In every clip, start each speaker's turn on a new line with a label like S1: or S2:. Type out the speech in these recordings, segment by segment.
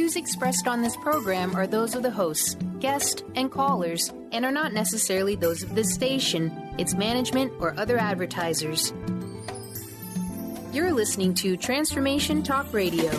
S1: views expressed on this program are those of the hosts, guests, and callers, and are not necessarily those of this station, its management, or other advertisers. You're listening to Transformation Talk Radio.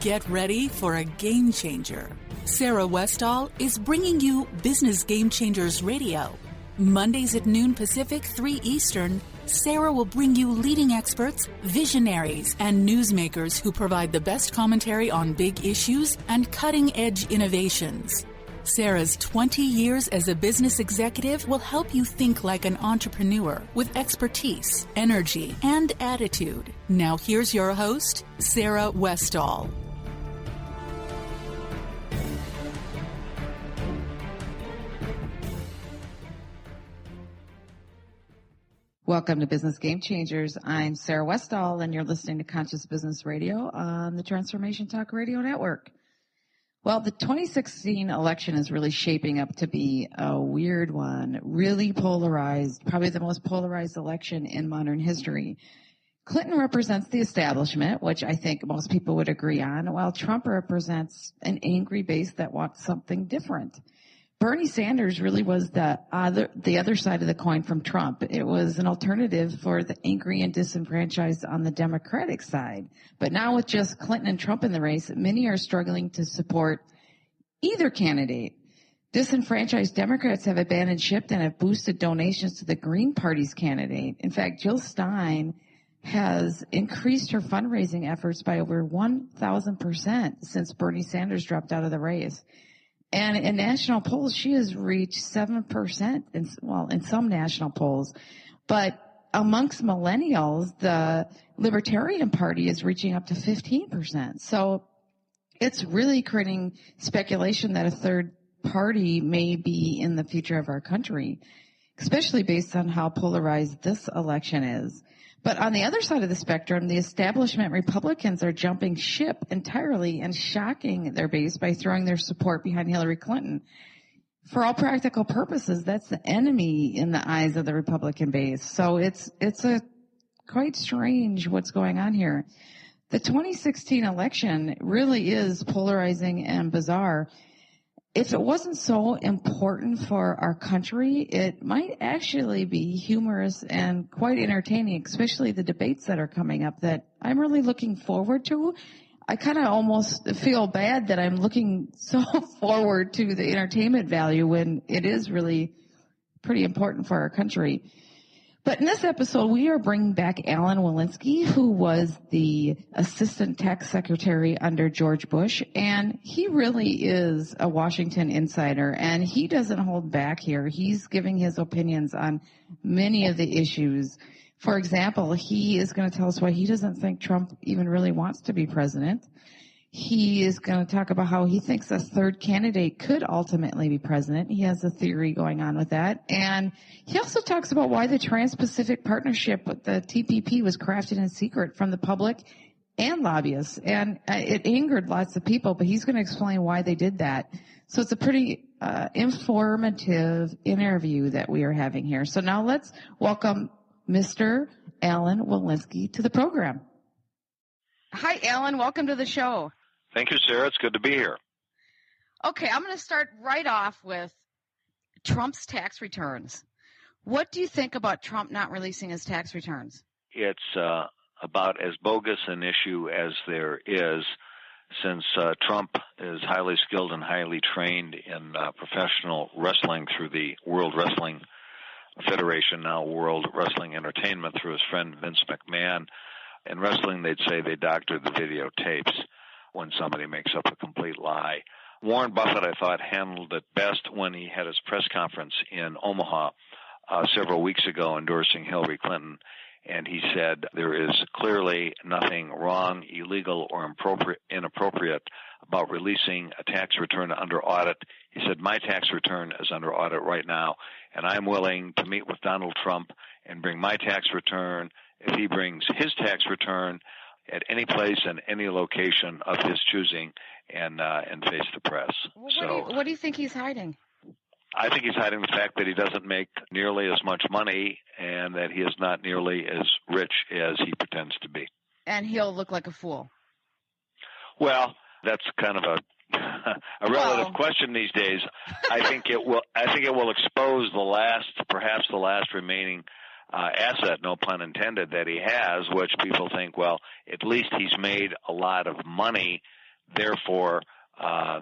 S2: Get ready for a game changer. Sarah Westall is bringing you Business Game Changers Radio. Mondays at noon Pacific, 3 Eastern, Sarah will bring you leading experts, visionaries, and newsmakers who provide the best commentary on big issues and cutting-edge innovations. Sarah's 20 years as a business executive will help you think like an entrepreneur with expertise, energy, and attitude. Now here's your host, Sarah Westall.
S3: Welcome to Business Game Changers. I'm Sarah Westall, and you're listening to Conscious Business Radio on the Transformation Talk Radio Network. Well, the 2016 election is really shaping up to be a weird one, really polarized, probably the most polarized election in modern history. Clinton represents the establishment, which I think most people would agree on, while Trump represents an angry base that wants something different. Bernie Sanders really was the other side of the coin from Trump. It was an alternative for the angry and disenfranchised on the Democratic side. But now with just Clinton and Trump in the race, many are struggling to support either candidate. Disenfranchised Democrats have abandoned ship and have boosted donations to the Green Party's candidate. In fact, Jill Stein has increased her fundraising efforts by over 1,000% since Bernie Sanders dropped out of the race. And in national polls, she has reached 7% in some national polls. But amongst millennials, the Libertarian Party is reaching up to 15%. So it's really creating speculation that a third party may be in the future of our country, especially based on how polarized this election is. But on the other side of the spectrum, the establishment Republicans are jumping ship entirely and shocking their base by throwing their support behind Hillary Clinton. For all practical purposes, that's the enemy in the eyes of the Republican base. So it's a quite strange what's going on here. The 2016 election really is polarizing and bizarre. If it wasn't so important for our country, it might actually be humorous and quite entertaining, especially the debates that are coming up that I'm really looking forward to. I kind of almost feel bad that I'm looking so forward to the entertainment value when it is really pretty important for our country. But in this episode, we are bringing back Alan Wilensky, who was the Assistant Tax Secretary under George Bush, and he really is a Washington insider, and he doesn't hold back here. He's giving his opinions on many of the issues. For example, he is going to tell us why he doesn't think Trump even really wants to be president. He is going to talk about how he thinks a third candidate could ultimately be president. He has a theory going on with that. And he also talks about why the Trans-Pacific Partnership with the TPP was crafted in secret from the public and lobbyists. And it angered lots of people, but he's going to explain why they did that. So it's a pretty informative interview that we are having here. So now let's welcome Mr. Alan Wilensky to the program. Hi, Alan. Welcome to the show.
S4: Thank you, Sarah. It's good to be here.
S3: Okay, I'm going to start right off with Trump's tax returns. What do you think about Trump not releasing his tax returns?
S4: It's about as bogus an issue as there is, since Trump is highly skilled and highly trained in professional wrestling through the World Wrestling Federation, now World Wrestling Entertainment, through his friend Vince McMahon. In wrestling, they'd say they doctored the videotapes when somebody makes up a complete lie. Warren Buffett, I thought, handled it best when he had his press conference in Omaha several weeks ago endorsing Hillary Clinton, and he said there is clearly nothing wrong, illegal, or inappropriate about releasing a tax return under audit. He said, my tax return is under audit right now, and I'm willing to meet with Donald Trump and bring my tax return if he brings his tax return at any place and any location of his choosing and face the press.
S3: Well, what do you think he's hiding?
S4: I think he's hiding the fact that he doesn't make nearly as much money and that he is not nearly as rich as he pretends to be.
S3: And he'll look like a fool.
S4: Well, that's kind of a relative question these days. I think it will expose perhaps the last remaining asset, no pun intended, that he has, which people think, well, at least he's made a lot of money, therefore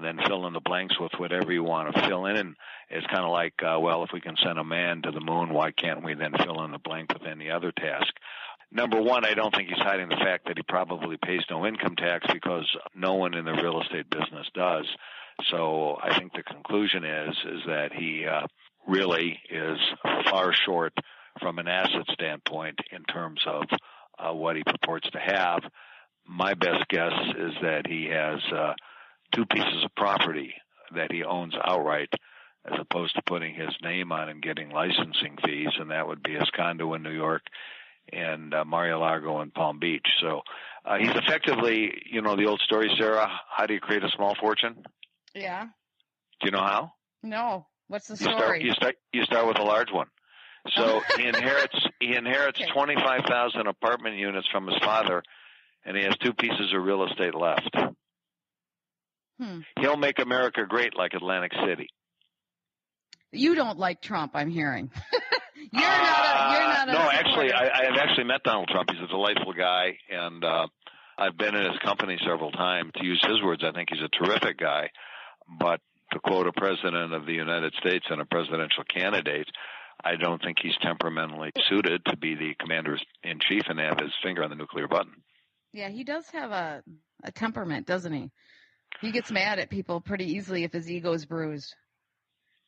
S4: then fill in the blanks with whatever you want to fill in. And it's kind of like, well, if we can send a man to the moon, why can't we then fill in the blank with any other task? Number one, I don't think he's hiding the fact that he probably pays no income tax, because no one in the real estate business does. So I think the conclusion is that he really is far short from an asset standpoint in terms of what he purports to have. My best guess is that he has two pieces of property that he owns outright, as opposed to putting his name on and getting licensing fees, and that would be his condo in New York and Mar-a-Lago in Palm Beach. So he's effectively, the old story, Sarah, how do you create a small fortune?
S3: Yeah.
S4: Do you know how?
S3: No. What's the story?
S4: You start with a large one. So he inherits 25,000 apartment units from his father, and he has two pieces of real estate left. He'll make America great like Atlantic City.
S5: You don't like Trump, I'm hearing. You're not a
S4: No,
S5: supporter.
S4: actually, I have actually met Donald Trump. He's a delightful guy, and I've been in his company several times. To use his words, I think he's a terrific guy. But to quote a president of the United States and a presidential candidate, I don't think he's temperamentally suited to be the commander-in-chief and have his finger on the nuclear button.
S5: Yeah, he does have a temperament, doesn't he? He gets mad at people pretty easily if his ego is bruised.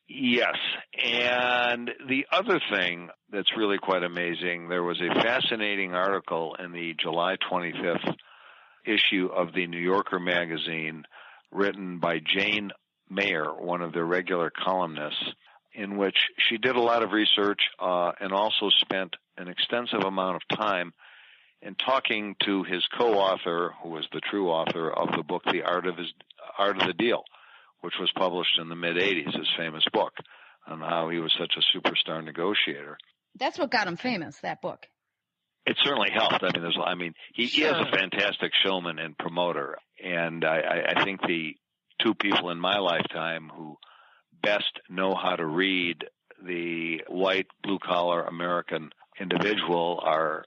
S4: Yes, and the other thing that's really quite amazing, there was a fascinating article in the July 25th issue of the New Yorker magazine written by Jane Mayer, one of their regular columnists, in which she did a lot of research and also spent an extensive amount of time in talking to his co-author, who was the true author of the book, The Art of the Deal, which was published in the mid-'80s, his famous book, on how he was such a superstar negotiator.
S5: That's what got him famous, that book.
S4: It certainly helped. He is a fantastic showman and promoter, and I think the two people in my lifetime who best know how to read the white, blue-collar American individual are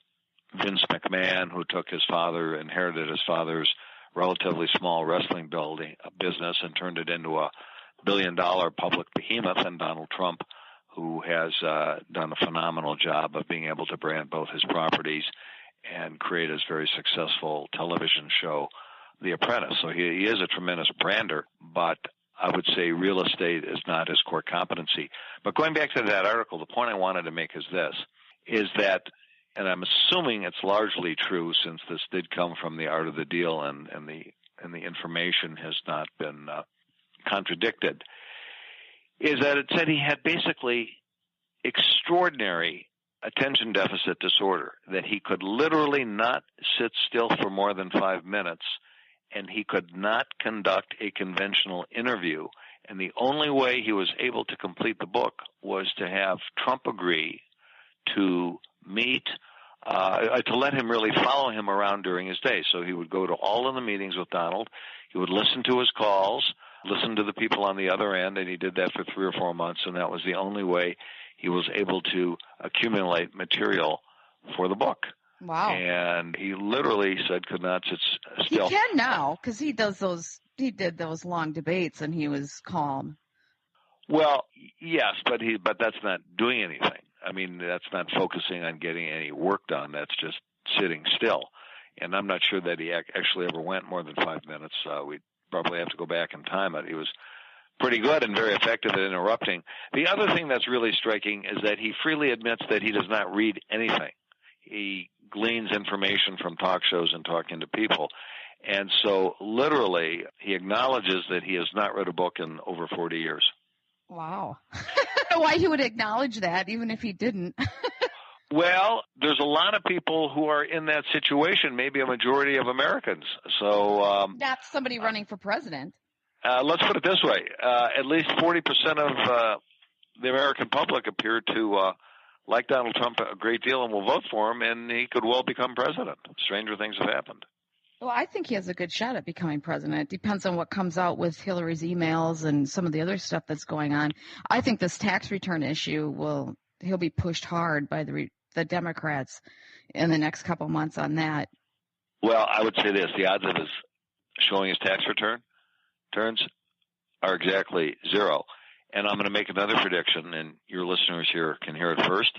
S4: Vince McMahon, who inherited his father's relatively small wrestling business and turned it into a billion-dollar public behemoth, and Donald Trump, who has done a phenomenal job of being able to brand both his properties and create his very successful television show, The Apprentice. So he is a tremendous brander, but I would say real estate is not his core competency. But going back to that article, the point I wanted to make is that, and I'm assuming it's largely true since this did come from The Art of the Deal and the information has not been contradicted, is that it said he had basically extraordinary attention deficit disorder, that he could literally not sit still for more than 5 minutes, and he could not conduct a conventional interview. And the only way he was able to complete the book was to have Trump agree to meet, to let him really follow him around during his day. So he would go to all of the meetings with Donald. He would listen to his calls, listen to the people on the other end, and he did that for 3 or 4 months, and that was the only way he was able to accumulate material for the book.
S5: Wow.
S4: And he literally said could not sit still.
S5: He can now, because he did those long debates and he was calm.
S4: Well, yes, but that's not doing anything. I mean, that's not focusing on getting any work done. That's just sitting still. And I'm not sure that he actually ever went more than 5 minutes. We'd probably have to go back and time it. He was pretty good and very effective at interrupting. The other thing that's really striking is that he freely admits that he does not read anything. He gleans information from talk shows and talking to people. And so literally he acknowledges that he has not read a book in over 40 years.
S5: Wow. Why he would acknowledge that even if he didn't.
S4: Well, there's a lot of people who are in that situation, maybe a majority of Americans. So
S5: not somebody running for president.
S4: Let's put it this way. At least 40% of the American public appear to like Donald Trump a great deal and will vote for him, and he could well become president. Stranger things have happened.
S5: Well, I think he has a good shot at becoming president. It depends on what comes out with Hillary's emails and some of the other stuff that's going on. I think this tax return issue he'll be pushed hard by the Democrats in the next couple months on that.
S4: Well, I would say this. The odds of his showing his tax returns are exactly zero. And I'm going to make another prediction, and your listeners here can hear it first.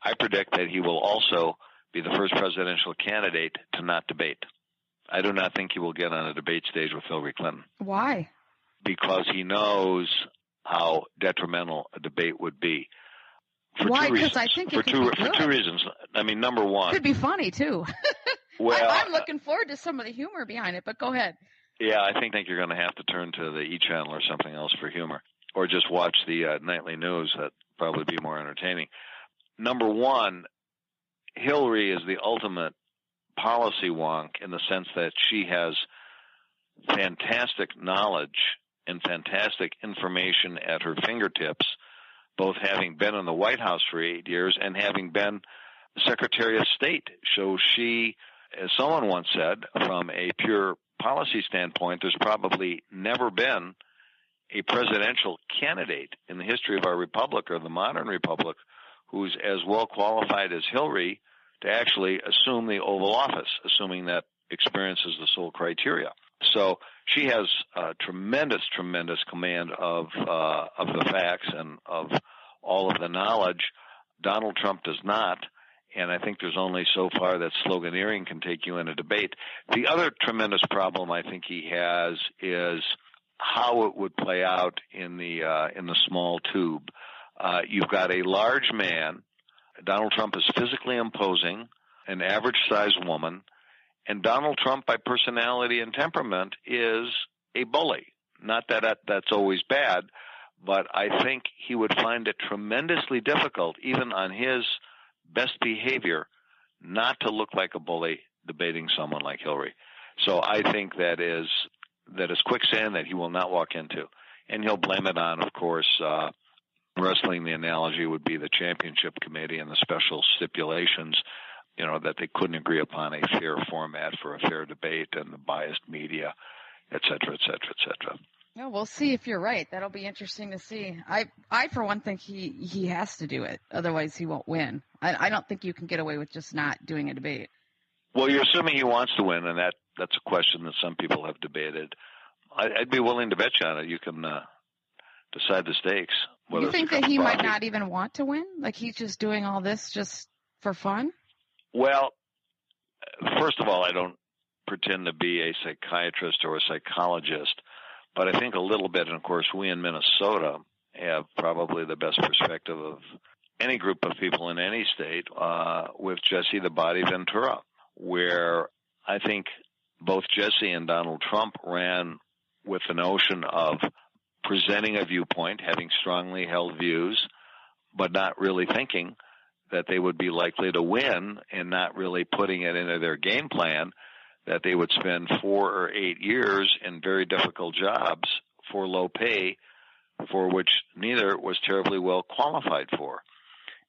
S4: I predict that he will also be the first presidential candidate to not debate. I do not think he will get on a debate stage with Hillary Clinton.
S5: Why? Because
S4: he knows how detrimental a debate would be.
S5: Why? Because I think
S4: for two reasons. I mean, number one,
S5: it could be funny too.
S4: Well,
S5: I'm looking forward to some of the humor behind it, but go ahead.
S4: Yeah, I think you're going to have to turn to the E! Channel or something else for humor, or just watch the nightly news. That'd probably be more entertaining. Number one, Hillary is the ultimate policy wonk in the sense that she has fantastic knowledge and fantastic information at her fingertips, both having been in the White House for 8 years and having been Secretary of State. So she, as someone once said, from a pure policy standpoint, there's probably never been a presidential candidate in the history of our republic or the modern republic who's as well qualified as Hillary to actually assume the Oval Office, assuming that experience is the sole criteria. So she has tremendous command of the facts and of all of the knowledge. Donald Trump does not, and I think there's only so far that sloganeering can take you in a debate. The other tremendous problem I think he has is how it would play out in the small tube. You've got a large man. Donald Trump is physically imposing, an average-sized woman, and Donald Trump, by personality and temperament, is a bully. Not that that's always bad, but I think he would find it tremendously difficult, even on his best behavior, not to look like a bully debating someone like Hillary. So I think that is quicksand that he will not walk into. And he'll blame it on, of course, wrestling, the analogy would be the championship committee and the special stipulations, that they couldn't agree upon a fair format for a fair debate and the biased media, et cetera, et cetera, et cetera.
S5: Yeah, we'll see if you're right. That'll be interesting to see. I for one, think he has to do it. Otherwise, he won't win. I don't think you can get away with just not doing a debate.
S4: Well, you're assuming he wants to win, and that's a question that some people have debated. I'd be willing to bet you on it. You can decide the stakes.
S5: You think that he might not even want to win? Like he's just doing all this just for fun?
S4: Well, first of all, I don't pretend to be a psychiatrist or a psychologist, but I think a little bit, and of course we in Minnesota have probably the best perspective of any group of people in any state with Jesse the Body Ventura, where I think both Jesse and Donald Trump ran with the notion of presenting a viewpoint, having strongly held views, but not really thinking that they would be likely to win and not really putting it into their game plan, that they would spend 4 or 8 years in very difficult jobs for low pay, for which neither was terribly well qualified for.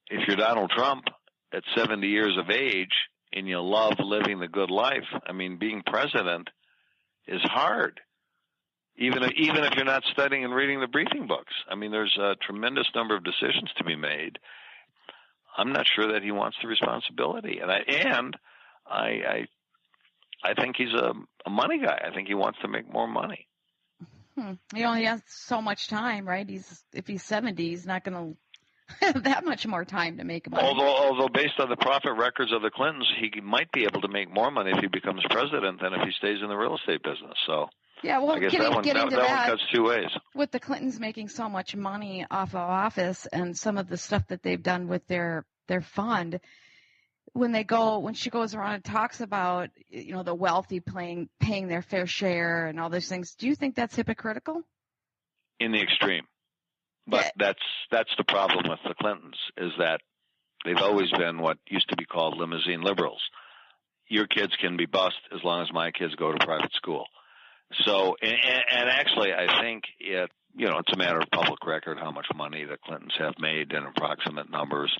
S4: If you're Donald Trump at 70 years of age and you love living the good life, I mean, being president is hard. Even if you're not studying and reading the briefing books. I mean, there's a tremendous number of decisions to be made. I'm not sure that he wants the responsibility. And I think he's a money guy. I think he wants to make more money.
S5: He only has so much time, right? If he's 70, he's not going to have that much more time to make money.
S4: Although based on the profit records of the Clintons, he might be able to make more money if he becomes president than if he stays in the real estate business. So
S5: yeah, well,
S4: I guess
S5: getting
S4: that
S5: to
S4: one cuts two ways.
S5: With the Clintons making so much money off of office and some of the stuff that they've done with their fund, when she goes around and talks about, the wealthy paying their fair share and all those things, do you think that's hypocritical?
S4: In the extreme. But
S5: yeah.
S4: That's the problem with the Clintons, is that they've always been what used to be called limousine liberals. Your kids can be bused as long as my kids go to private school. So, and actually, I think it's a matter of public record how much money the Clintons have made in approximate numbers.